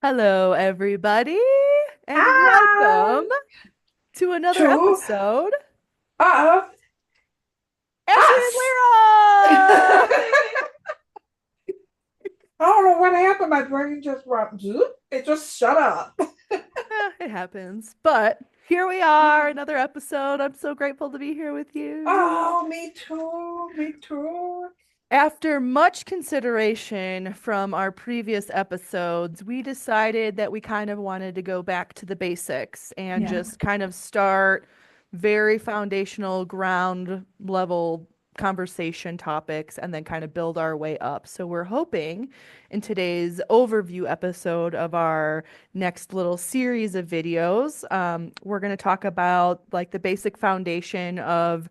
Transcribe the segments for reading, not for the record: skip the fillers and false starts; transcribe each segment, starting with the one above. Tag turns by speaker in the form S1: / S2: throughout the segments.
S1: Hello, everybody, and welcome
S2: Hi,
S1: to another
S2: two.
S1: episode.
S2: Of
S1: Ashley and
S2: us.
S1: Lyra!
S2: I don't know what happened. My brain just went zoop. It just shut up.
S1: It happens, but here we are, another episode. I'm so grateful to be here with you.
S2: Oh, me too. Me too.
S1: After much consideration from our previous episodes, we decided that we kind of wanted to go back to the basics and
S2: Yeah.
S1: just kind of start very foundational, ground level conversation topics and then kind of build our way up. So, we're hoping in today's overview episode of our next little series of videos, we're going to talk about like the basic foundation of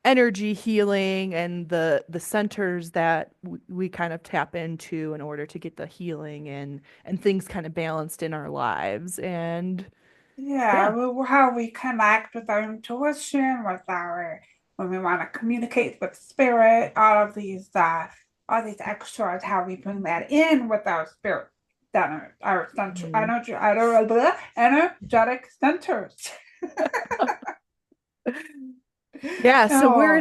S1: energy healing and the centers that we kind of tap into in order to get the healing and things kind of balanced in our lives. And
S2: Yeah.
S1: yeah.
S2: How we connect with our intuition, with our when we want to communicate with spirit, all these extras, how we bring that in with our spirit, that our central
S1: Mhm.
S2: energetic centers.
S1: Yeah, so we're
S2: Oh,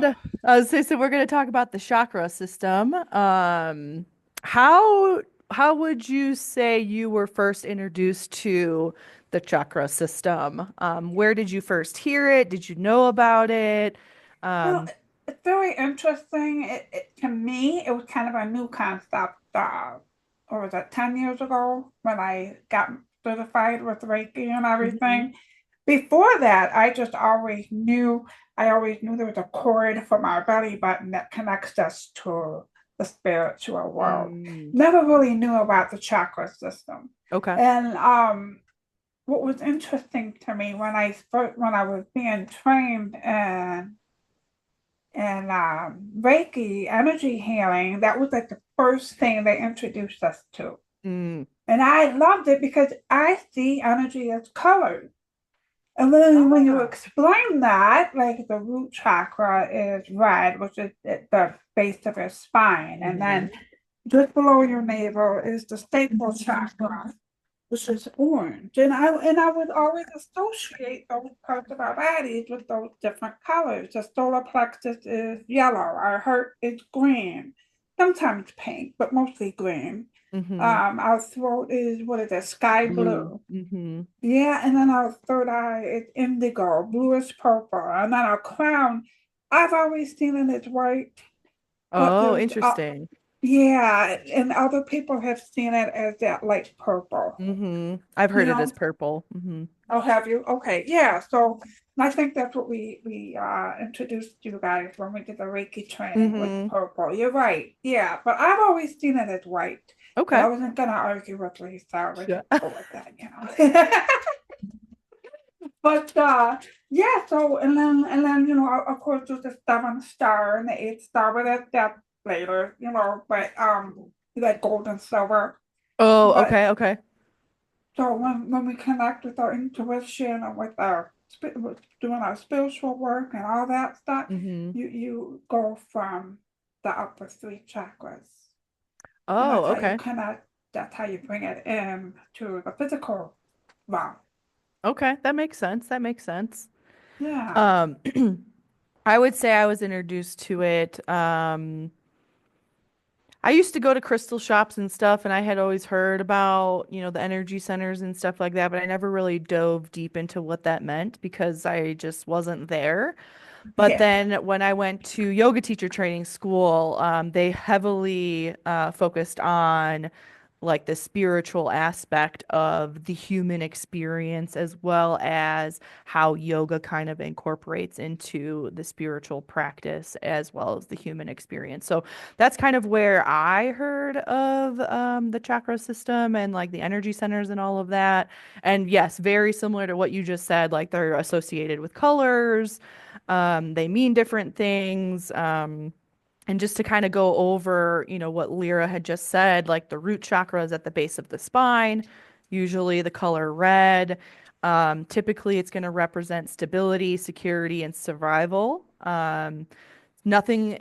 S1: gonna so we're gonna talk about the chakra system. How how would you say you were first introduced to the chakra system? Where did you first hear it? Did you know about it?
S2: well,
S1: Um,
S2: it's very interesting. To me, it was kind of a new concept. Or was that 10 years ago when I got certified with Reiki and
S1: mhm.
S2: everything? Before that, I always knew there was a cord from our belly button that connects us to the spiritual world.
S1: Mm,
S2: Never really knew about the chakra system.
S1: okay.
S2: And what was interesting to me when I was being trained and Reiki energy healing, that was like the first thing they introduced us to.
S1: Mm.
S2: And I loved it because I see energy as colors. And then when you
S1: Ah.
S2: explain that, like the root chakra is red, which is at the base of your spine, and then
S1: Hmm.
S2: just below your navel is the sacral chakra, which is orange. And I would always associate those parts of our bodies with those different colors. The solar plexus is yellow, our heart is green, sometimes pink, but mostly green.
S1: Hmm.
S2: Our throat is what is it, sky
S1: Blue.
S2: blue.
S1: Hmm.
S2: Yeah, and then our third eye is indigo, bluish purple, and then our crown. I've always seen it as white, but
S1: Oh, interesting.
S2: yeah, and other people have seen it as that light purple.
S1: I've
S2: You
S1: heard it as
S2: know,
S1: purple.
S2: I'll have you. Okay, yeah. So I think that's what we introduced you guys when we did the Reiki training with
S1: Hmm.
S2: purple. You're right. Yeah, but I've always seen it as white. But
S1: Okay.
S2: I wasn't gonna argue with Lisa. We
S1: Yeah.
S2: just go with that. But yeah, so and then of course there's the seventh star and the eighth star, but that's later, but like gold and silver.
S1: Oh,
S2: But
S1: okay, okay.
S2: so when we connect with our intuition and with doing our spiritual work and all that stuff,
S1: Hmm.
S2: you go from the upper three chakras. And
S1: Oh,
S2: that's how you
S1: okay.
S2: connect, that's how you bring it in to the physical realm.
S1: Okay, that makes sense. That makes sense.
S2: Yeah.
S1: Um, I would say I was introduced to it. I used to go to crystal shops and stuff, and I had always heard about, the energy centers and stuff like that, but I never really dove deep into what that meant because I just wasn't there. But
S2: Yeah.
S1: then when I went to yoga teacher training school, they heavily focused on like the spiritual aspect of the human experience as well as how yoga kind of incorporates into the spiritual practice as well as the human experience. So that's kind of where I heard of the chakra system and like the energy centers and all of that. And yes, very similar to what you just said, like they're associated with colors, they mean different things. And just to kind of go over, what Lyra had just said, like the root chakra is at the base of the spine, usually the color red. Typically, it's going to represent stability, security, and survival. Nothing.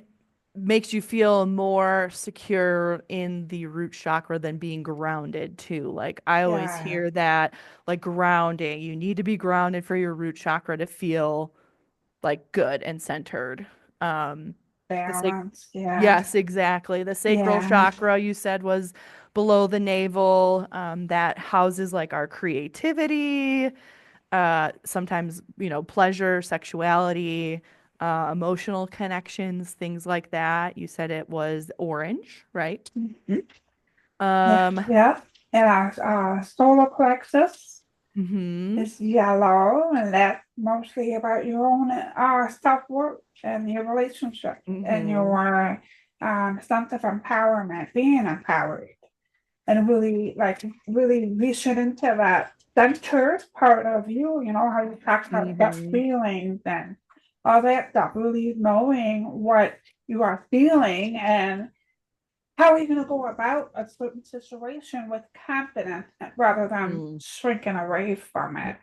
S1: makes you feel more secure in the root chakra than being grounded too. Like I always
S2: Yeah,
S1: hear that, like grounding, you need to be grounded for your root chakra to feel like good and centered. Um, the sac
S2: balance. Yeah,
S1: Yes, exactly. The sacral
S2: yeah.
S1: chakra you said was below the navel. That houses like our creativity, sometimes, pleasure, sexuality, emotional connections, things like that. You said it was orange, right?
S2: Mhm. Yeah,
S1: Um,
S2: yeah. And our solar plexus
S1: hmm
S2: is yellow, and that's mostly about your own self-worth and your relationship and
S1: hmm
S2: your sense of empowerment, being empowered, and really like really reaching into that center part of you, how you talk about gut
S1: hmm
S2: feelings and all that stuff, really knowing what you are feeling and how are you going to go about a certain situation with confidence rather than shrinking away from it?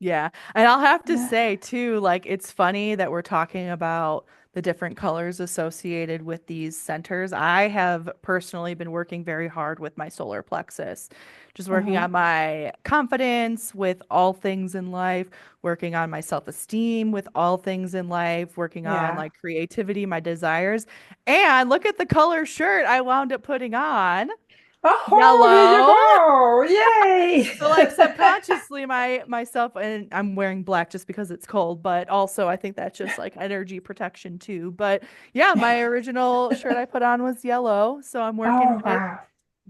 S1: Yeah. And I'll have to
S2: Yeah.
S1: say too, like it's funny that we're talking about the different colors associated with these centers. I have personally been working very hard with my solar plexus, just working
S2: Uh-huh.
S1: on my confidence with all things in life, working on my self-esteem with all things in life, working on
S2: Yeah.
S1: like creativity, my desires. And look at the color shirt I wound up putting on.
S2: Oh, here you
S1: Yellow.
S2: go. Yay.
S1: So like subconsciously myself, and I'm wearing black just because it's cold, but also I think that's just like energy protection too. But yeah, my original shirt I put on was yellow, so I'm working
S2: Oh,
S1: with
S2: wow.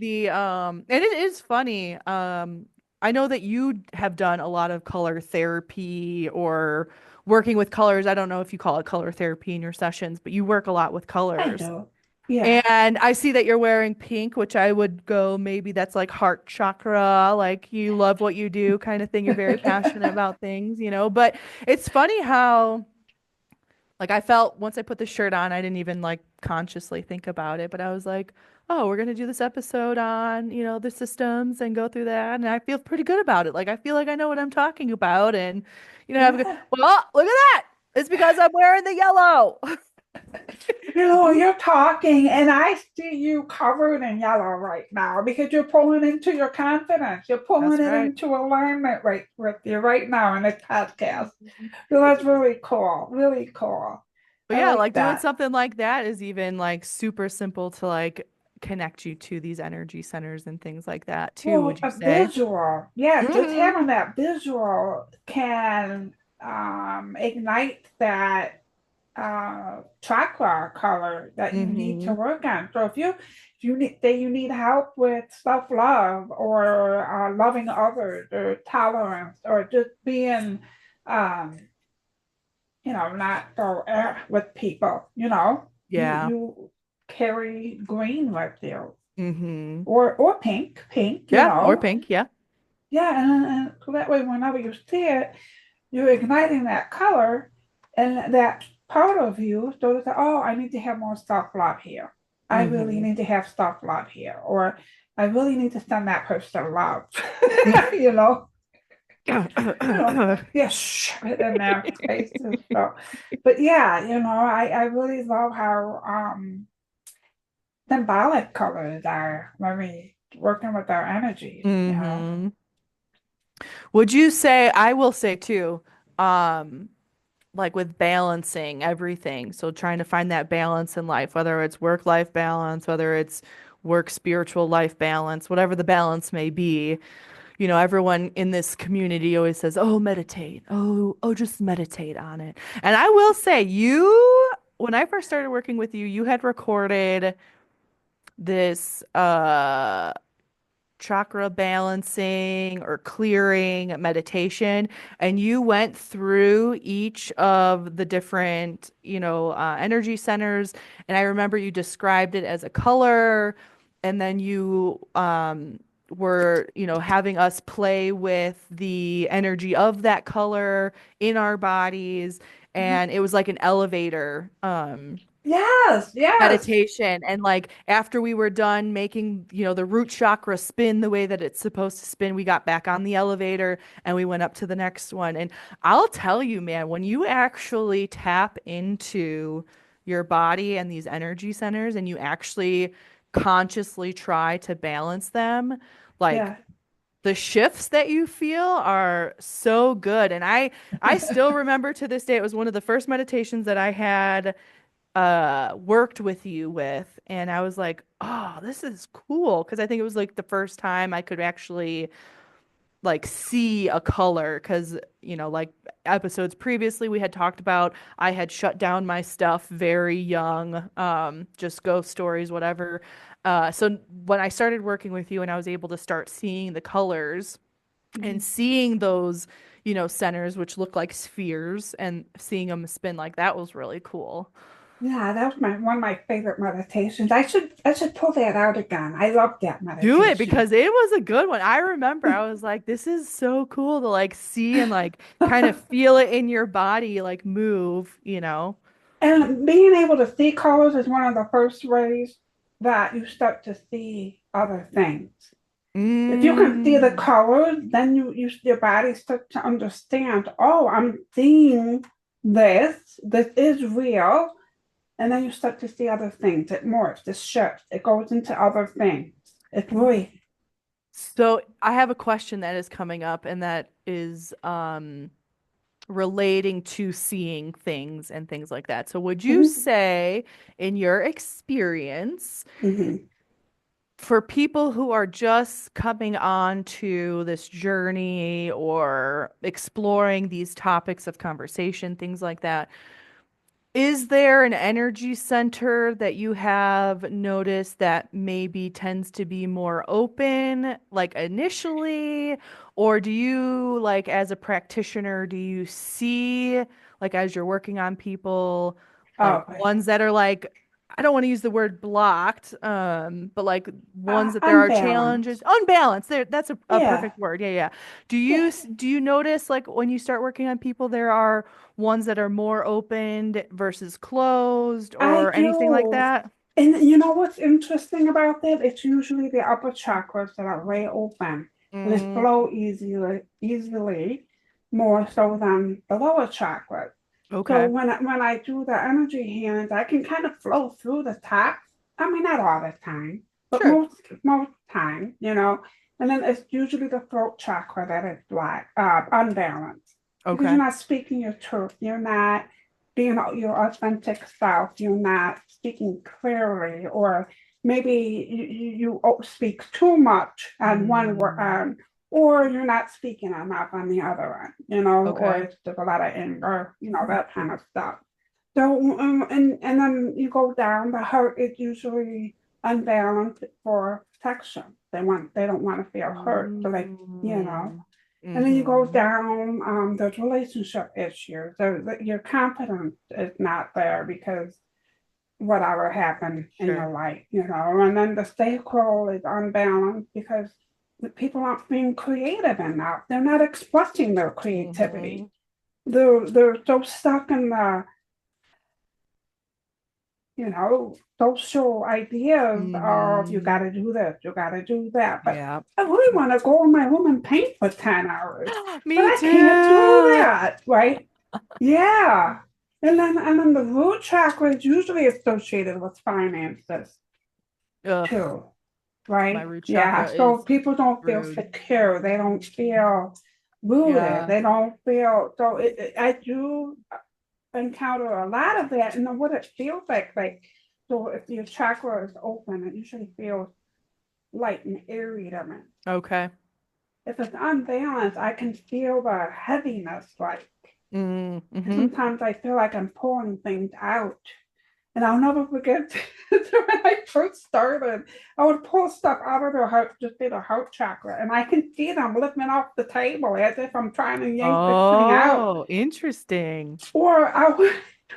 S1: and it is funny. I know that you have done a lot of color therapy or working with colors. I don't know if you call it color therapy in your sessions, but you work a lot with
S2: I
S1: colors.
S2: do. Yeah.
S1: And I see that you're wearing pink, which I would go, maybe that's like heart chakra, like you love what you do kind of thing. You're very passionate about things. But it's funny how, like, I felt once I put the shirt on, I didn't even like consciously think about it, but I was like, oh, we're gonna do this episode on, the systems and go through that. And I feel pretty good about it. Like, I feel like I know what I'm talking about. And, have a good,
S2: Yeah.
S1: well, look at that. It's because I'm wearing the yellow.
S2: You're talking, and I see you covered in yellow right now because you're pulling into your confidence. You're pulling
S1: That's
S2: it
S1: right.
S2: into alignment right with you right now in this podcast. So that's really cool. Really cool.
S1: But
S2: I
S1: yeah,
S2: like
S1: like doing
S2: that.
S1: something like that is even like super simple to like connect you to these energy centers and things like that too,
S2: Well,
S1: would you
S2: a
S1: say?
S2: visual, yeah, just
S1: Hmm
S2: having that visual can ignite that chakra color that you need to
S1: hmm
S2: work on. So if you need say you need help with self-love or loving others or tolerance or just being um not so with people, you
S1: Yeah.
S2: you carry green with you
S1: hmm
S2: or pink,
S1: Yeah. Or pink. Yeah.
S2: yeah, and so that way whenever you see it, you're igniting that color and that part of you. So it's like, oh, I need to have more self-love here. I really
S1: hmm
S2: need to have self-love here. Or I really need to send that person love. you know, you know, yes, in their faces. So, but yeah, I really love how symbolic colors are when we working with our energies.
S1: hmm Would you say, I will say too, um, like with balancing everything. So trying to find that balance in life, whether it's work-life balance, whether it's work spiritual life balance, whatever the balance may be. Everyone in this community always says, "Oh, meditate. Oh, just meditate on it." And I will say, when I first started working with you, you had recorded this chakra balancing or clearing meditation, and you went through each of the different, energy centers. And I remember you described it as a color, and then you were, having us play with the energy of that color in our bodies, and it was like an elevator.
S2: Yes, yes.
S1: Meditation, and like after we were done making the root chakra spin the way that it's supposed to spin, we got back on the elevator and we went up to the next one. And I'll tell you, man, when you actually tap into your body and these energy centers and you actually consciously try to balance them, like
S2: Yeah.
S1: the shifts that you feel are so good. And I still remember to this day, it was one of the first meditations that I had worked with you with, and I was like, oh, this is cool, because I think it was like the first time I could actually like see a color, because like episodes previously we had talked about, I had shut down my stuff very young, just ghost stories, whatever. So when I started working with you and I was able to start seeing the colors and
S2: Mhm.
S1: seeing those, centers which look like spheres and seeing them spin, like that was really cool.
S2: Yeah, that was my one of my favorite meditations. I should pull that out again. I love that
S1: Do it,
S2: meditation.
S1: because it was a good one. I remember I was like, this is so cool to like see and like kind of feel it in your body, like move.
S2: And being able to see colors is one of the first ways that you start to see other things. If you can see the
S1: Mm.
S2: colors, then your body starts to understand, oh, I'm seeing this. This is real. And then you start to see other things. It morphs, it shifts, it goes into other things. It's really,
S1: So I have a question that is coming up, and that is relating to seeing things and things like that. So would you
S2: mhm,
S1: say, in your experience,
S2: mhm.
S1: for people who are just coming on to this journey or exploring these topics of conversation, things like that, is there an energy center that you have noticed that maybe tends to be more open, like initially? Or do you, like, as a practitioner, do you see, like, as you're working on people, like
S2: Okay.
S1: ones that are like, I don't want to use the word blocked, but like ones that there are
S2: Unbalanced.
S1: challenges, unbalanced. There, that's a
S2: Yeah,
S1: perfect word. Yeah, yeah.
S2: yeah.
S1: Do you notice, like, when you start working on people, there are ones that are more opened versus closed
S2: I
S1: or anything like
S2: do.
S1: that?
S2: And you know what's interesting about that? It's usually the upper chakras that are way open and they
S1: Mm,
S2: flow easily, more so than the lower chakras. So
S1: okay.
S2: when I do the energy hands, I can kind of flow through the top. I mean, not all the time, but
S1: Sure.
S2: most time, And then it's usually the throat chakra that is unbalanced because you're
S1: Okay.
S2: not speaking your truth. You're not being your authentic self. You're not speaking clearly, or maybe you speak too much on one word,
S1: Mm,
S2: or you're not speaking enough on the other end, or
S1: okay.
S2: it's just a lot of anger, that kind of stuff. So, and then you go down, the heart is usually unbalanced for protection. They don't want to feel hurt. So
S1: Mm,
S2: and then you go
S1: mm-hmm.
S2: down, there's relationship issues. Your confidence is not there because whatever happened in
S1: Sure.
S2: your life, and then the sacral is unbalanced because the people aren't being creative enough. They're not expressing their
S1: Mm-hmm.
S2: creativity. They're so stuck in the, social ideas of you
S1: Mm-hmm.
S2: got to do this, you got to do that. But
S1: Yeah.
S2: I really want to go in my room and paint for 10 hours, but
S1: Me
S2: I can't do
S1: too.
S2: that, right? Yeah. And then the root chakra is usually associated with finances
S1: Ugh,
S2: too,
S1: my
S2: right?
S1: root
S2: Yeah.
S1: chakra
S2: So
S1: is
S2: people don't feel
S1: rude.
S2: secure. They don't feel rooted.
S1: Yeah.
S2: They don't feel so I do encounter a lot of that and what it feels like so if your chakra is open, it usually feels light and airy to me.
S1: Okay.
S2: If it's unbalanced, I can feel the heaviness
S1: Mm-hmm.
S2: sometimes I feel like I'm pulling things out. And I'll never forget when I first started, I would pull stuff out of the heart, just be the heart chakra, and I can see them lifting off the table as if I'm trying to yank this thing out.
S1: Oh, interesting.
S2: Or I would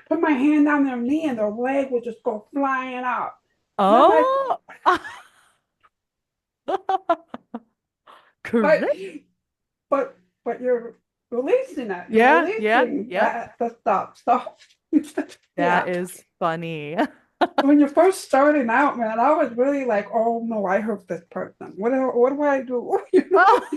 S2: put my hand on their knee and their leg would just go flying up. And I'm like,
S1: Oh,
S2: but
S1: correct.
S2: but but you're releasing it. You're
S1: Yeah, yeah,
S2: releasing
S1: yep.
S2: that the stuff. So
S1: That
S2: yeah.
S1: is funny.
S2: When you're first starting out, man, I was really like, oh no, I hurt this person. What do I do?
S1: Oh,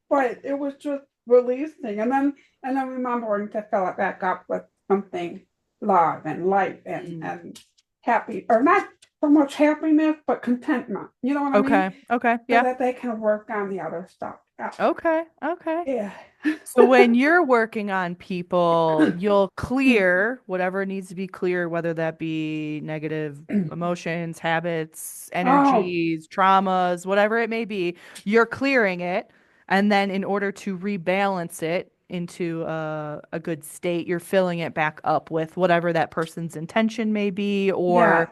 S2: But it was just releasing, and then remembering to fill it back up with something. love and light
S1: Mm.
S2: and happy, or not so much happiness, but contentment. You know what I mean?
S1: Okay. Okay.
S2: So
S1: Yeah.
S2: that they can work on the other stuff. Yeah.
S1: Okay. Okay.
S2: Yeah.
S1: So when you're working on people, you'll clear whatever needs to be clear, whether that be negative emotions, habits,
S2: Oh,
S1: energies, traumas, whatever it may be. You're clearing it. And then in order to rebalance it into a good state, you're filling it back up with whatever that person's intention may be, or,
S2: yeah.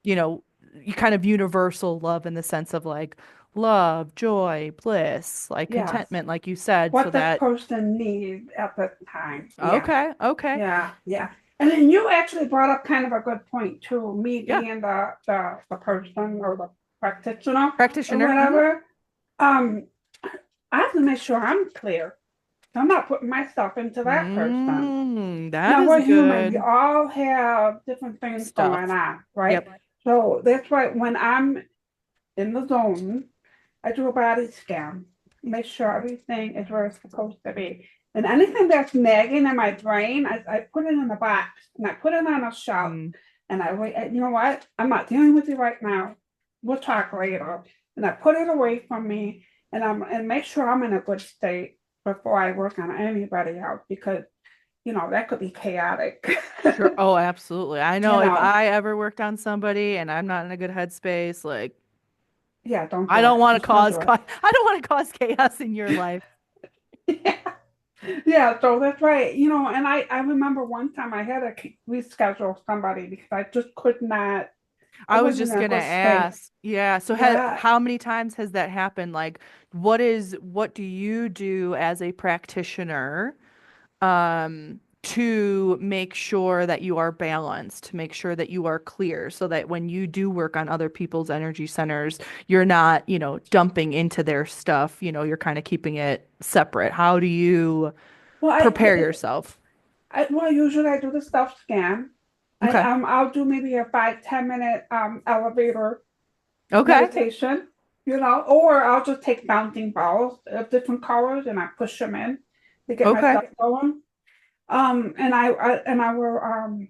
S1: you know, you kind of universal love in the sense of like love, joy, bliss, like
S2: Yes.
S1: contentment, like you said, so
S2: What this
S1: that
S2: person needs at the time. Yeah.
S1: okay, okay.
S2: Yeah. Yeah. And then you actually brought up kind of a good point too, me
S1: Yeah.
S2: being the person or the practitioner or
S1: Practitioner.
S2: whatever. Um, I have to make sure I'm clear. I'm not putting myself into that person.
S1: That
S2: Now
S1: is
S2: we're human. We
S1: good
S2: all have different things
S1: stuff.
S2: going on, right?
S1: Yep.
S2: So that's why when I'm in the zone, I do a body scan, make sure everything is where it's supposed to be. And anything that's nagging in my brain, I put it in a box and I put it on a shelf.
S1: Mm.
S2: And I wait, you know what? I'm not dealing with you right now. We'll talk later. And I put it away from me and make sure I'm in a good state before I work on anybody else because that could be chaotic.
S1: Sure. Oh, absolutely. I
S2: you
S1: know if
S2: know,
S1: I ever worked on somebody and I'm not in a good headspace, like
S2: yeah, don't
S1: I
S2: do
S1: don't
S2: it.
S1: want to
S2: Just don't
S1: cause
S2: do it.
S1: I don't want to cause chaos in your life.
S2: Yeah. Yeah, so that's right. And I remember one time I had to reschedule somebody because I just could not, I
S1: I was
S2: wasn't
S1: just
S2: in a
S1: gonna
S2: good state.
S1: ask. Yeah. So
S2: Yeah.
S1: how many times has that happened? Like, what do you do as a practitioner? To make sure that you are balanced, to make sure that you are clear, so that when you do work on other people's energy centers, you're not, dumping into their stuff, you're kind of keeping it separate. How do you
S2: Well,
S1: prepare yourself?
S2: usually I do the self scan.
S1: Okay.
S2: I'll do maybe a 5-10 minute elevator
S1: Okay.
S2: meditation, or I'll just take bouncing balls of different colors and I push them in to get
S1: Okay.
S2: myself going. And I will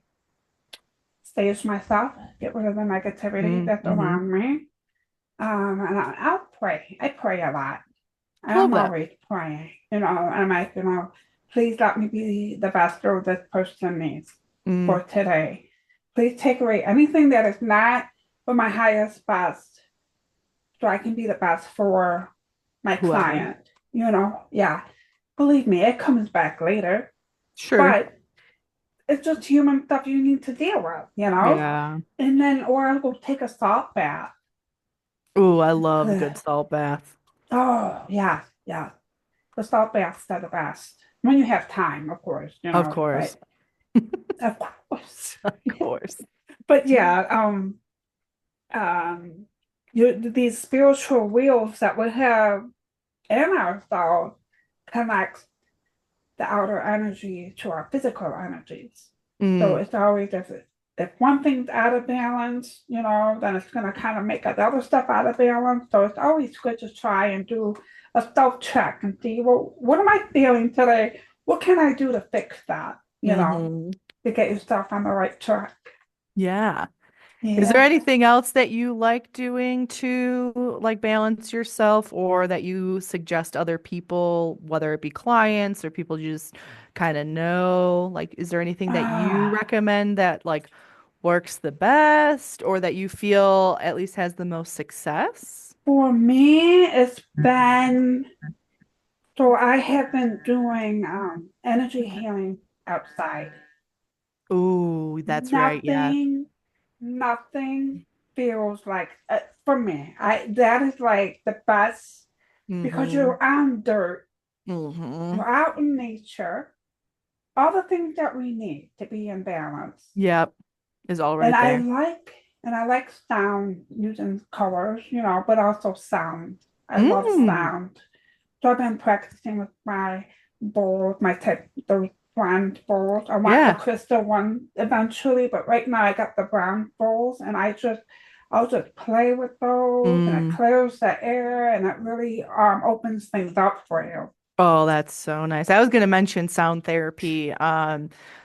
S2: stage myself, get rid of the negativity that's
S1: Mm-hmm.
S2: around me. And I'll pray. I pray a lot.
S1: Love
S2: I'm
S1: that.
S2: always praying, I'm like, please let me be the vessel this person needs
S1: Mm,
S2: for today. Please take away anything that is not for my highest best so I can be the best for my
S1: whoever.
S2: client, Yeah. Believe me, it comes back later,
S1: Sure.
S2: but it's just human stuff you need to deal with.
S1: Yeah.
S2: And then, or I'll go take a salt bath.
S1: Ooh, I love a good salt bath.
S2: Oh, yeah, yeah. The salt baths are the best when you have time, of course,
S1: Of course.
S2: but of course.
S1: Of course.
S2: But yeah, um, these spiritual wheels that we have in ourselves connect the outer energy to our physical energies. So
S1: Mm.
S2: it's always if one thing's out of balance, then it's going to kind of make the other stuff out of balance. So it's always good to try and do a self check and see, well, what am I feeling today? What can I do to fix that?
S1: Hmm.
S2: To get yourself on the right track.
S1: Yeah. Is there
S2: Yeah.
S1: anything else that you like doing to like balance yourself or that you suggest other people, whether it be clients or people you just kind of know? Like, is there anything that you
S2: Ah,
S1: recommend that like works the best or that you feel at least has the most success?
S2: for me, it's been so I have been doing energy healing outside.
S1: Ooh, that's right. Yeah.
S2: Nothing, nothing feels like for me. I that is like the best because
S1: Mm-hmm.
S2: you're on dirt,
S1: Mm-hmm.
S2: you're out in nature, all the things that we need to be in balance.
S1: Yep. Is all
S2: And
S1: right
S2: I
S1: there.
S2: like and I like sound using colors, but also sound. I love
S1: Mm.
S2: sound. So I've been practicing with my bowls, my type those bronze bowls. I want the
S1: Yeah.
S2: crystal one eventually, but right now I got the bronze bowls and I'll just play with those and it
S1: Mm.
S2: clears the air and it really opens things up for you.
S1: Oh, that's so nice. I was going to mention sound therapy.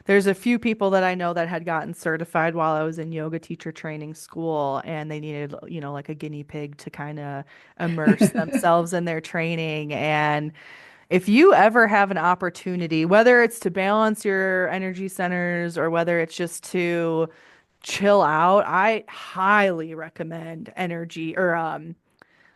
S1: There's a few people that I know that had gotten certified while I was in yoga teacher training school, and they needed, like a guinea pig to kind of immerse themselves in their training. And if you ever have an opportunity, whether it's to balance your energy centers or whether it's just to chill out, I highly recommend energy or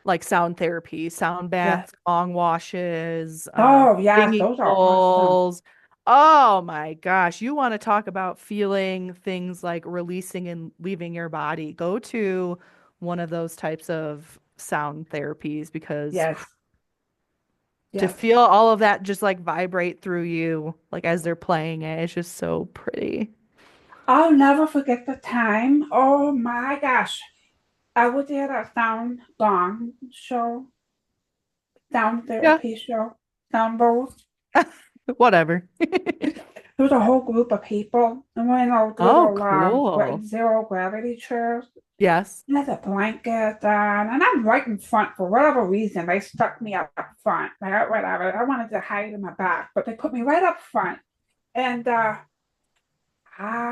S1: like sound therapy, sound
S2: Yeah.
S1: baths, gong washes,
S2: Oh, yes,
S1: singing
S2: those are awesome.
S1: bowls. Oh my gosh, you want to talk about feeling things like releasing and leaving your body. Go to one of those types of sound therapies because
S2: Yes,
S1: to
S2: yes.
S1: feel all of that just like vibrate through you, like as they're playing it, it's just so pretty.
S2: I'll never forget the time. Oh my gosh. I was at a sound gong show, sound
S1: Yeah,
S2: therapy show, sound bowls.
S1: whatever.
S2: There was a whole group of people, and we're in those
S1: Oh,
S2: little
S1: cool.
S2: zero gravity chairs.
S1: Yes.
S2: And there's a blanket on, and I'm right in front for whatever reason. They stuck me up front, whatever. I wanted to hide in my back, but they put me right up front. And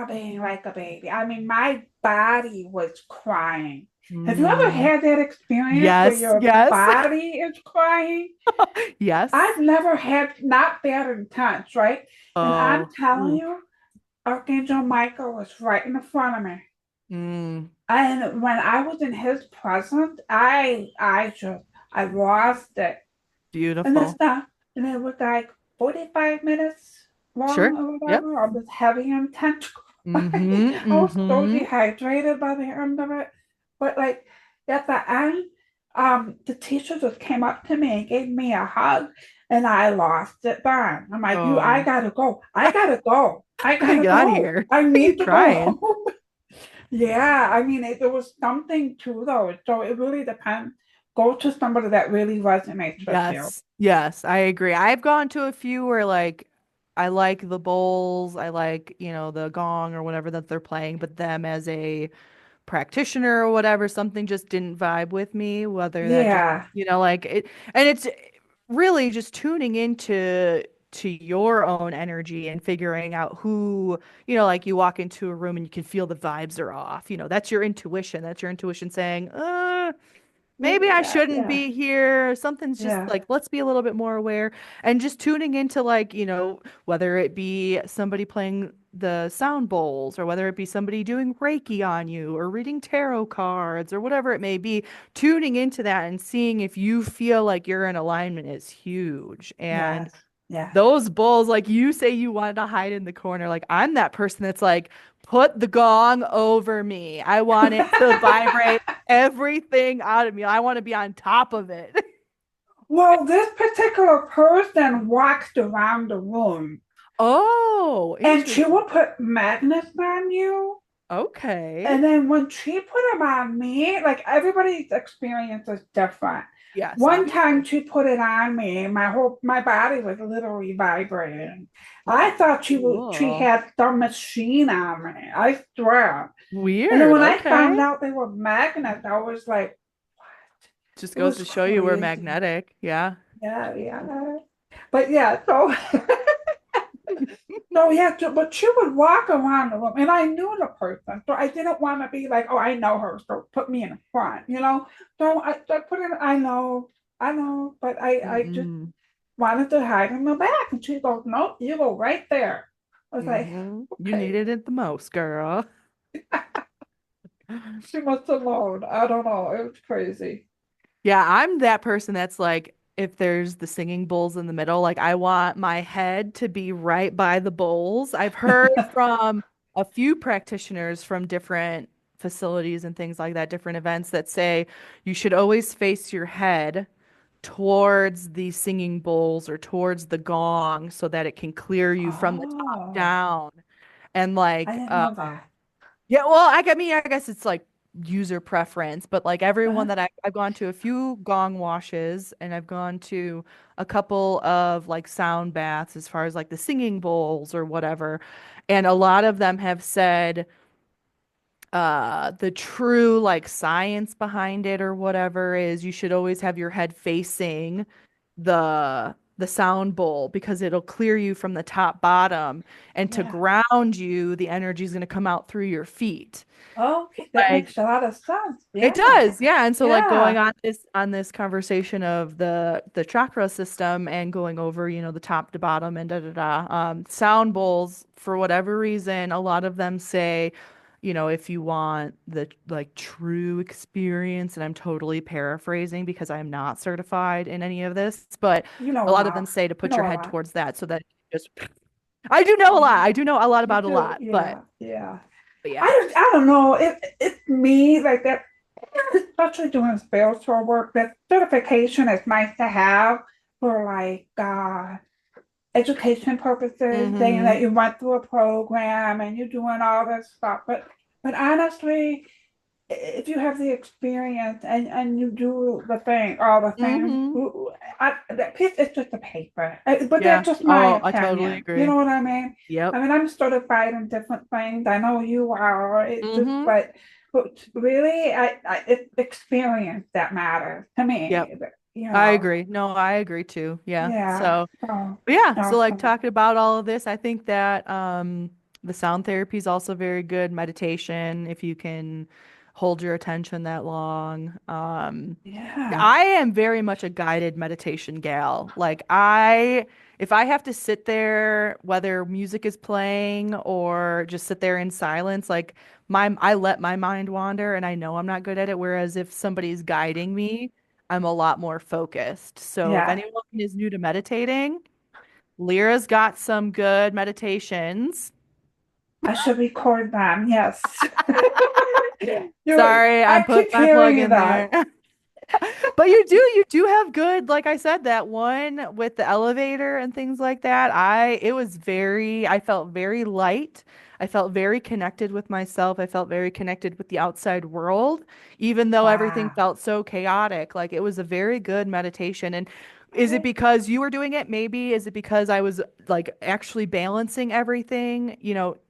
S2: being like a baby. I mean, my body was crying. Have you ever
S1: Mm.
S2: had that experience where
S1: Yes,
S2: your
S1: yes,
S2: body is crying?
S1: yes.
S2: I've never had not that intense, right? And I'm
S1: Oh,
S2: telling
S1: ooh.
S2: you, Archangel Michael was right in front of me.
S1: Mm,
S2: And when I was in his presence, I lost it. And
S1: beautiful.
S2: that's not, and it was like 45 minutes long
S1: Sure.
S2: or
S1: Yep.
S2: whatever of this heavy, intense crying.
S1: Mm-hmm.
S2: I was so
S1: Mm-hmm.
S2: dehydrated by the end of it. But like at the end, the teacher just came up to me and gave me a hug, and I lost it then. I'm like, I
S1: Oh,
S2: gotta go. I gotta go. I
S1: gotta
S2: gotta
S1: get out of
S2: go.
S1: here.
S2: I need to go
S1: Crying.
S2: home. Yeah, I mean, there was something to those. So it really depends. Go to somebody that really resonates with you.
S1: Yes. Yes, I agree. I've gone to a few where like I like the bowls, I like, the gong or whatever that they're playing, but them as a practitioner or whatever, something just didn't vibe with me, whether that just,
S2: Yeah,
S1: like it, and it's really just tuning into your own energy and figuring out who, like you walk into a room and you can feel the vibes are off. That's your intuition. That's your intuition saying, maybe I
S2: yeah,
S1: shouldn't
S2: yeah,
S1: be here. Something's just
S2: yeah.
S1: like, let's be a little bit more aware and just tuning into like, whether it be somebody playing the sound bowls or whether it be somebody doing Reiki on you or reading tarot cards or whatever it may be, tuning into that and seeing if you feel like you're in alignment is huge. And
S2: Yes, yes.
S1: those bowls, like you say you wanted to hide in the corner, like I'm that person that's like, put the gong over me. I want it to vibrate everything out of me. I want to be on top of it.
S2: Well, this particular person walked around the room
S1: Oh,
S2: and she
S1: interesting.
S2: would put magnets on you.
S1: Okay.
S2: And then when she put them on me, like everybody's experience is different.
S1: Yes,
S2: One time
S1: obviously.
S2: she put it on me, my body was literally vibrating. I thought she
S1: Cool.
S2: had some machine on me. I swear. And then
S1: Weird.
S2: when I found
S1: Okay.
S2: out they were magnets, I was like,
S1: Just
S2: it
S1: goes
S2: was
S1: to show you we're
S2: crazy.
S1: magnetic. Yeah.
S2: Yeah, yeah. But yeah, so no, yeah, but she would walk around the room, and I knew the person, so I didn't want to be like, oh, I know her, so put me in front. So I put in, I know, but I just
S1: Mm-mm.
S2: wanted to hide in the back, and she goes, nope, you go right there. I was like,
S1: You
S2: okay,
S1: needed it the most, girl.
S2: she must have known. I don't know, it was crazy.
S1: Yeah, I'm that person that's like, if there's the singing bowls in the middle, like I want my head to be right by the bowls. I've heard from a few practitioners from different facilities and things like that, different events that say you should always face your head towards the singing bowls or towards the gong so that it can clear you from the top
S2: Oh,
S1: down. And
S2: I
S1: like,
S2: didn't know that.
S1: yeah, well, mean, I guess it's like user preference, but like everyone
S2: Uh-huh.
S1: that I've gone to a few gong washes and I've gone to a couple of like sound baths as far as like the singing bowls or whatever. And a lot of them have said the true like science behind it or whatever is you should always have your head facing the the sound bowl because it'll clear you from the top bottom, and to
S2: Yeah.
S1: ground you, the energy is going to come out through your feet.
S2: Okay, that
S1: Like
S2: makes a lot of sense.
S1: it
S2: Yeah.
S1: does, yeah. And so like going
S2: Yeah.
S1: on this conversation of the chakra system and going over, the top to bottom and da da da. Sound bowls, for whatever reason, a lot of them say, if you want the like true experience, and I'm totally paraphrasing because I'm not certified in any of this, but
S2: You know
S1: a
S2: a
S1: lot of them
S2: lot.
S1: say to
S2: You
S1: put
S2: know
S1: your
S2: a
S1: head
S2: lot.
S1: towards that so that you just I do know a lot.
S2: Yeah.
S1: I do know a lot
S2: You
S1: about a
S2: do.
S1: lot, but
S2: Yeah. Yeah.
S1: but yeah.
S2: I don't know. It's me like that, especially doing spiritual work. That certification is nice to have for like education purposes, saying
S1: Mm-hmm.
S2: that you went through a program and you're doing all this stuff. But honestly, if you have the experience and you do the thing, all the things,
S1: Mm-hmm.
S2: that piece is just a paper. But
S1: Yeah.
S2: that's just my
S1: Oh, I totally
S2: opinion. You
S1: agree.
S2: know what I mean?
S1: Yep.
S2: I mean, I'm certified in different things. I know you are. It's just,
S1: Mm-hmm.
S2: but really, it's experience that matters to
S1: Yep.
S2: me. You
S1: I
S2: know,
S1: agree. No, I agree too. Yeah.
S2: yeah.
S1: So,
S2: So,
S1: but yeah. So like
S2: awesome.
S1: talking about all of this, I think that the sound therapy is also very good. Meditation, if you can hold your attention that long.
S2: Yeah.
S1: I am very much a guided meditation gal. If I have to sit there, whether music is playing or just sit there in silence, like I let my mind wander and I know I'm not good at it. Whereas if somebody's guiding me, I'm a lot more focused. So if
S2: Yeah.
S1: anyone is new to meditating, Lyra's got some good meditations.
S2: I should record them. Yes.
S1: Sorry, I'm
S2: I
S1: putting
S2: keep
S1: my plug
S2: hearing
S1: in there.
S2: that.
S1: But you do have good, like I said, that one with the elevator and things like that. I felt very light. I felt very connected with myself. I felt very connected with the outside world, even though everything
S2: Wow.
S1: felt so chaotic. Like it was a very good meditation. And is it
S2: Right.
S1: because you were doing it? Maybe. Is it because I was like actually balancing everything?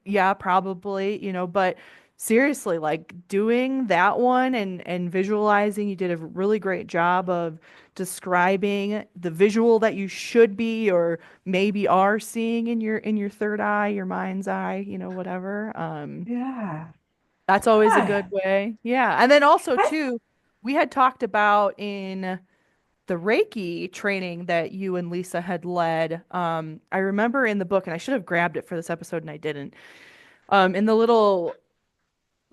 S1: Yeah, probably, but seriously, like doing that one and visualizing, you did a really great job of describing the visual that you should be or maybe are seeing in your third eye, your mind's eye, whatever.
S2: Yeah.
S1: That's always a good
S2: Hi.
S1: way. Yeah. And then also
S2: I,
S1: too, we had talked about in the Reiki training that you and Lisa had led. I remember in the book, and I should have grabbed it for this episode and I didn't. In the little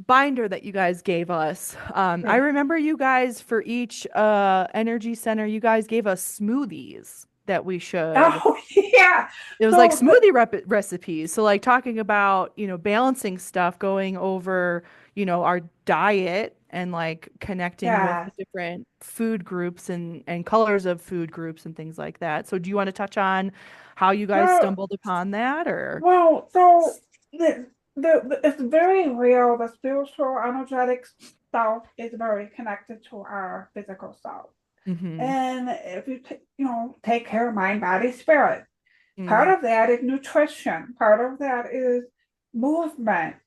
S1: binder that you guys gave us. I
S2: yeah.
S1: remember you guys for each energy center, you guys gave us smoothies that we should.
S2: Oh, yeah.
S1: It was like
S2: So the,
S1: smoothie recipes. So like talking about, balancing stuff, going over, our diet and like connecting with
S2: yeah.
S1: the different food groups and colors of food groups and things like that. So do you want to touch on how you guys
S2: Well,
S1: stumbled upon that or?
S2: well, so it's very real. The spiritual, energetic self is very connected to our physical self.
S1: Mm-hmm.
S2: And if take care of mind, body, spirit. Part
S1: Mm,
S2: of that is nutrition. Part of that is movement.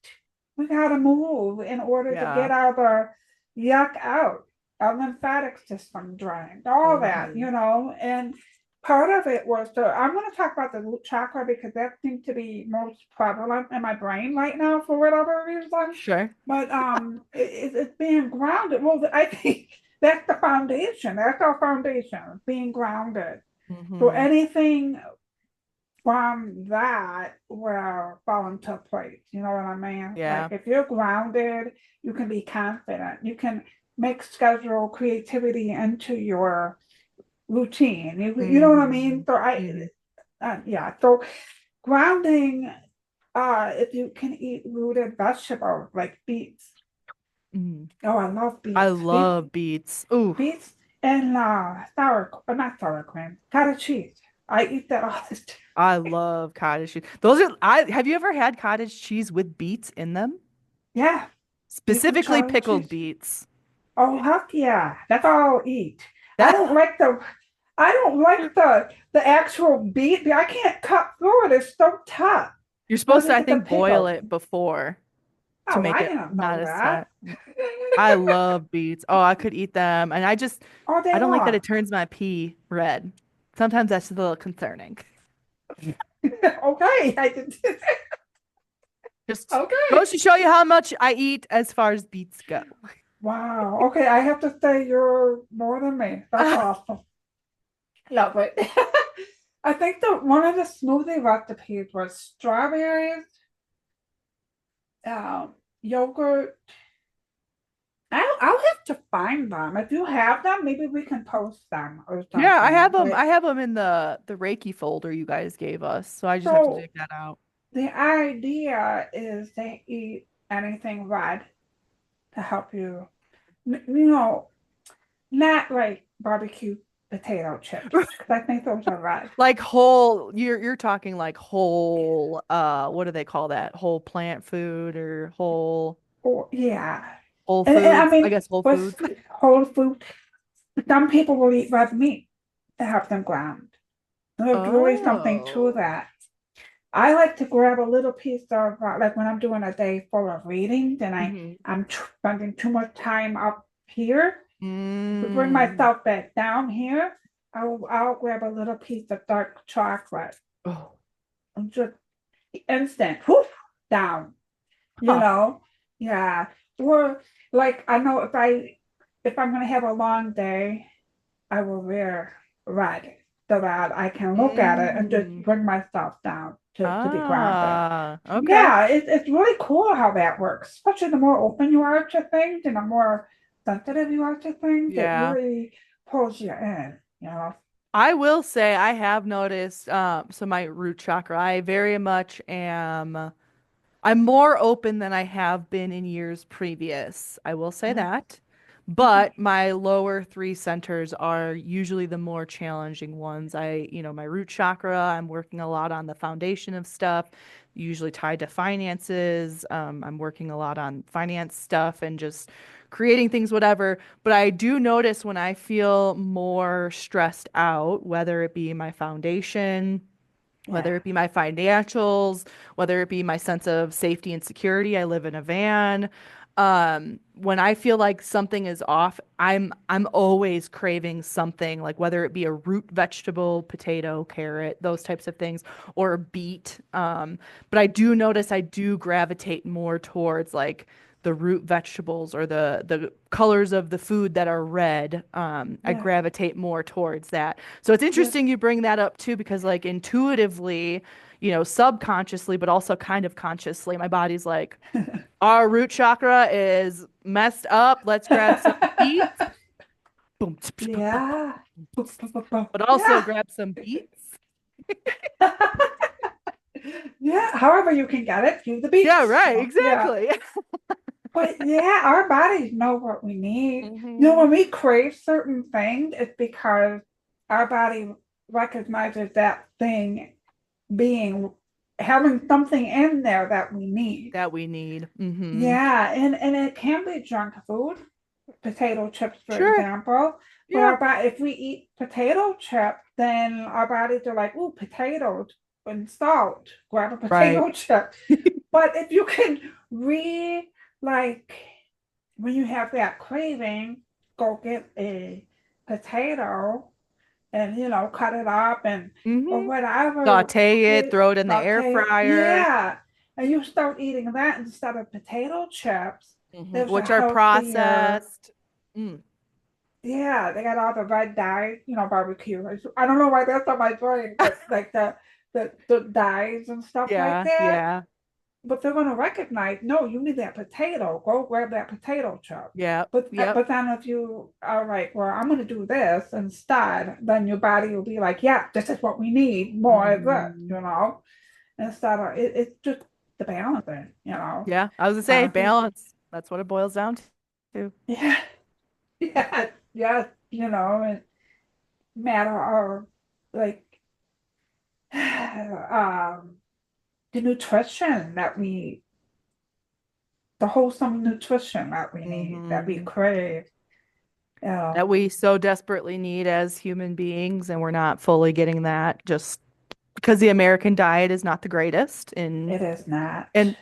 S2: We got to move in order to
S1: yeah.
S2: get our yuck out, our lymphatic system drained, all that,
S1: Mm-hmm.
S2: And part of it was I'm going to talk about the root chakra because that seems to be most prevalent in my brain right now for whatever reason.
S1: Sure.
S2: But it's being grounded. Well, I think that's the foundation. That's our foundation, being grounded. So
S1: Mm-hmm.
S2: anything from that will fall into place. You know what I mean? Like
S1: Yeah.
S2: if you're grounded, you can be confident. You can make schedule creativity into your routine. You know what I
S1: Mm-hmm.
S2: mean? So
S1: Mm-hmm.
S2: yeah. So grounding, if you can eat rooted vegetables like beets.
S1: Mm-hmm.
S2: Oh, I love
S1: I
S2: beets.
S1: love beets. Ooh,
S2: Beets and not sour cream, cottage cheese. I eat that all the time.
S1: I love cottage cheese. Those are I have you ever had cottage cheese with beets in them?
S2: Yeah, beets and
S1: Specifically
S2: cheddar
S1: pickled
S2: cheese.
S1: beets.
S2: Oh, heck yeah. That's all I'll eat. I
S1: That
S2: don't like the I don't like the actual beet. I can't cut through it. It's so tough.
S1: you're
S2: But
S1: supposed
S2: when
S1: to,
S2: you
S1: I
S2: get the
S1: think, boil
S2: pickle,
S1: it before to
S2: oh,
S1: make
S2: I
S1: it
S2: didn't
S1: not
S2: know
S1: as
S2: that.
S1: tough. I love beets. Oh, I could eat them. And
S2: All
S1: I
S2: day
S1: don't like that
S2: long.
S1: it turns my pee red. Sometimes that's a little concerning.
S2: Okay, I can.
S1: Just
S2: Okay.
S1: goes to show you how much I eat as far as beets go.
S2: Wow. Okay, I have to say you're more than me. That's awesome. Love it. I think the one of the smoothie recipes was strawberries, yogurt. I'll have to find them. If you have them, maybe we can post them or
S1: Yeah, I have
S2: something.
S1: them.
S2: But
S1: I have them in the Reiki folder you guys gave us, so I just have to
S2: so
S1: dig that out.
S2: the idea is to eat anything red to help you. You know, not like barbecue potato chips because I think those are red.
S1: Like whole, you're talking like whole, what do they call that? Whole plant food or
S2: Or yeah,
S1: whole
S2: and I
S1: foods? I
S2: mean,
S1: guess whole
S2: with
S1: foods.
S2: whole food, some people will eat red meat to have them ground. There's really something to
S1: Oh.
S2: that. I like to grab a little piece of like when I'm doing a day full of reading, then
S1: Hmm.
S2: I'm spending too much time up here to bring
S1: Mm.
S2: myself back down here. I'll grab a little piece of dark chocolate
S1: Oh.
S2: and just instant whoosh, down. You
S1: Huh.
S2: know, yeah. Or like I know if I'm gonna have a long day, I will wear red so that I can look at it and just
S1: Mm.
S2: bring myself down to be grounded.
S1: Ah, okay.
S2: Yeah, it's really cool how that works. Especially the more open you are to things and the more sensitive you are to things, it
S1: Yeah.
S2: really pulls you in, you know.
S1: I will say I have noticed so my root chakra, I very much am I'm more open than I have been in years previous. I will say
S2: Oh,
S1: that.
S2: okay.
S1: But my lower three centers are usually the more challenging ones. My root chakra, I'm working a lot on the foundation of stuff, usually tied to finances. I'm working a lot on finance stuff and just creating things, whatever. But I do notice when I feel more stressed out, whether it be my foundation,
S2: Yeah.
S1: whether it be my financials, whether it be my sense of safety and security. I live in a van. When I feel like something is off, I'm always craving something, like whether it be a root vegetable, potato, carrot, those types of things, or a beet. But I do notice I do gravitate more towards like the root vegetables or the colors of the food that are red. I
S2: Yeah.
S1: gravitate more towards that. So it's
S2: Yeah.
S1: interesting you bring that up too, because like intuitively, subconsciously, but also kind of consciously, my body's like, our root chakra is messed up. Let's grab some beets. Boom,
S2: Yeah.
S1: but also
S2: Yeah.
S1: grab some beets.
S2: Yeah. However you can get it through the
S1: Yeah,
S2: beats.
S1: right,
S2: So yeah.
S1: exactly.
S2: But yeah, our bodies know what we need.
S1: Hmm.
S2: When we crave certain things, it's because our body recognizes that thing being having something in there that we need.
S1: That we need. Hmm.
S2: Yeah, and it can be junk food, potato chips, for
S1: Sure.
S2: example. But
S1: Yeah.
S2: if we eat potato chips, then our bodies are like, ooh, potatoes and salt. Grab a
S1: Right.
S2: potato chip. But if you can like when you have that craving, go get a potato and cut it up and or
S1: Hmm.
S2: whatever, cook
S1: Saute it,
S2: it,
S1: throw it in the air
S2: saute it.
S1: fryer,
S2: Yeah. And you start eating that instead of potato chips. There's a
S1: which are
S2: healthier,
S1: processed. Mm.
S2: yeah, they got all the red dyes, barbecue. I don't know why that's on my brain, but like the dyes and stuff like
S1: Yeah,
S2: that.
S1: yeah,
S2: But they're gonna recognize, no, you need that potato. Go grab that potato chip.
S1: yep,
S2: But
S1: yep.
S2: but then if you are like, well, I'm gonna do this instead, then your body will be like, yeah, this is what we need, more of this,
S1: Hmm.
S2: instead of it's just the balancing.
S1: Yeah, I was gonna say
S2: If you,
S1: balance. That's what it boils down to.
S2: yeah, yeah, yeah, and matter of like the nutrition the wholesome nutrition that we need, that we
S1: Hmm.
S2: crave.
S1: That we so desperately need as human beings, and we're not fully getting that just because the American diet is not the greatest
S2: It is not.
S1: in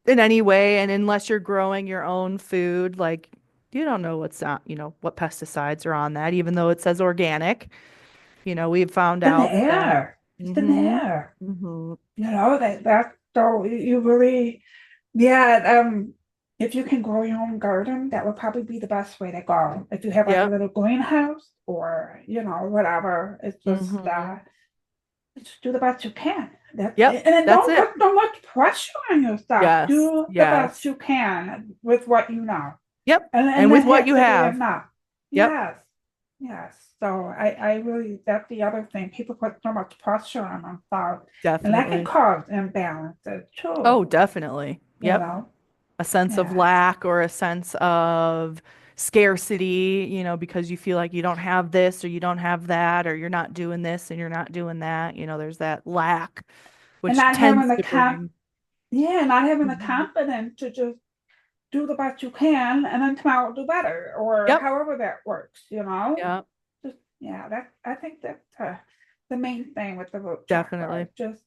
S1: in any way, and unless you're growing your own food, like you don't know what's not, what pesticides are on that, even though it says organic. we've found
S2: In the
S1: out that.
S2: air. It's in the
S1: Hmm.
S2: air.
S1: Hmm.
S2: That so you really, yeah, if you can grow your own garden, that would probably be the best way to go. If you have like a
S1: Yep.
S2: little greenhouse or, whatever, it's
S1: Hmm.
S2: just do the best you can.
S1: Yep.
S2: And then
S1: That's
S2: don't
S1: it.
S2: put so much pressure on yourself.
S1: Yes.
S2: Do the best
S1: Yes.
S2: you can with what you know.
S1: Yep.
S2: And
S1: And with
S2: that
S1: what
S2: has
S1: you
S2: to be
S1: have.
S2: enough.
S1: Yep.
S2: Yes. Yes. So I really, that's the other thing. People put so much pressure on themselves, and that can
S1: Definitely.
S2: cause imbalances too,
S1: Oh, definitely.
S2: you
S1: Yep.
S2: know?
S1: A sense of
S2: Yeah.
S1: lack or a sense of scarcity, because you feel like you don't have this or you don't have that or you're not doing this and you're not doing that. There's that lack,
S2: And
S1: which
S2: not having
S1: tends
S2: the
S1: to bring.
S2: not having the
S1: Mhm.
S2: confidence to just do the best you can and then tomorrow do better or
S1: Yep.
S2: however that works,
S1: Yep.
S2: Just, yeah, I think that's the main thing with the root chakra.
S1: Definitely.
S2: Just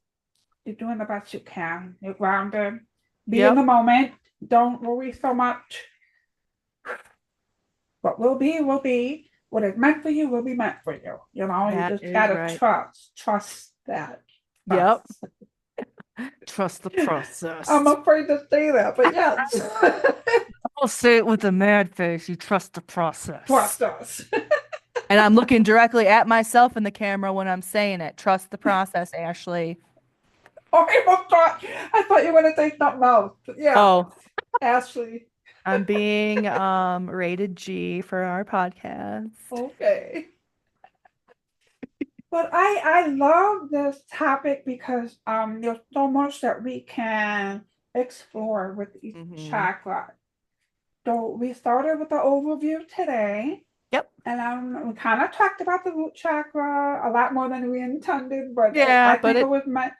S2: you're doing the best you can. You're grounded. Be in
S1: Yep.
S2: the moment. Don't worry so much. What will be, will be. What is meant for you will be meant for you. You
S1: That
S2: just
S1: is
S2: gotta
S1: right.
S2: trust that.
S1: Yep.
S2: Trust.
S1: Trust the
S2: I'm
S1: process.
S2: afraid to say that, but yes.
S1: I'll say it with a mad face. You trust the process.
S2: Trust us.
S1: And I'm looking directly at myself in the camera when I'm saying it. Trust the process, Ashley.
S2: Oh, I thought you were gonna say something else. Yeah,
S1: Oh,
S2: Ashley.
S1: I'm being rated G for our podcast.
S2: Okay. But I love this topic because there's so much that we can explore with each
S1: Hmm.
S2: chakra. So we started with the overview today,
S1: Yep.
S2: and we kind of talked about the root chakra a lot more than we intended, but
S1: Yeah,
S2: I
S1: but
S2: think it
S1: it
S2: was meant,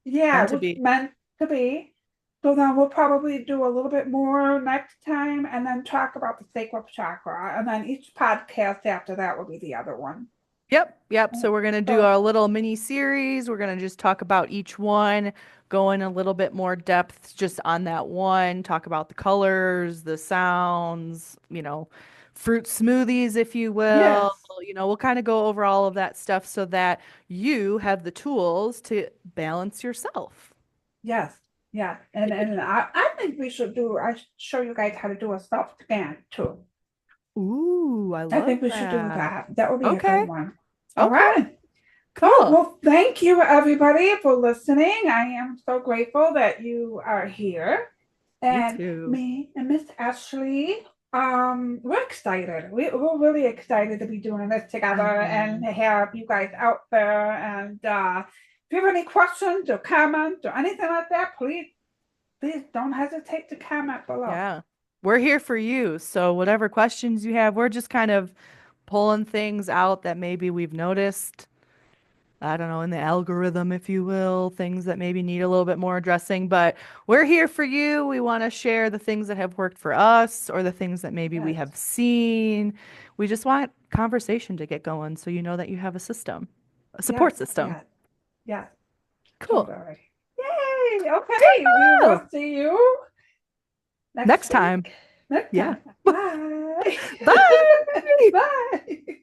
S2: yeah,
S1: meant
S2: it
S1: to
S2: was
S1: be.
S2: meant to be. So then we'll probably do a little bit more next time and then talk about the sacral chakra. And then each podcast after that will be the other one.
S1: Yep, yep. So we're gonna do
S2: So,
S1: our little mini series. We're gonna just talk about each one, go in a little bit more depth just on that one, talk about the colors, the sounds, fruit smoothies, if you will.
S2: yes,
S1: We'll kind of go over all of that stuff so that you have the tools to balance yourself.
S2: yes, yeah. And I think I should show you guys how to do a self scan too.
S1: Ooh, I
S2: I
S1: love
S2: think we should do
S1: that.
S2: that. That would be a good
S1: Okay,
S2: one. All
S1: okay,
S2: right. Oh,
S1: cool.
S2: well, thank you everybody for listening. I am so grateful that you are here.
S1: Me
S2: And
S1: too.
S2: me and Miss Ashley, we're excited. We're really excited to be doing this together
S1: I
S2: and
S1: know.
S2: to have you guys out there. And if you have any questions or comments or anything like that, please don't hesitate to comment below.
S1: Yeah. We're here for you. So whatever questions you have, we're just kind of pulling things out that maybe we've noticed. I don't know, in the algorithm, if you will, things that maybe need a little bit more addressing, but we're here for you. We want to share the things that have worked for us or the things that maybe we
S2: Yes,
S1: have seen. We just want conversation to get going so you know that you have a system, a
S2: yes,
S1: support system.
S2: yes, yes,
S1: Cool.
S2: totally. Yay! Okay, we
S1: Oh,
S2: will see you next
S1: next time.
S2: week. Next
S1: Yeah.
S2: time. Bye.
S1: Bye.
S2: Bye.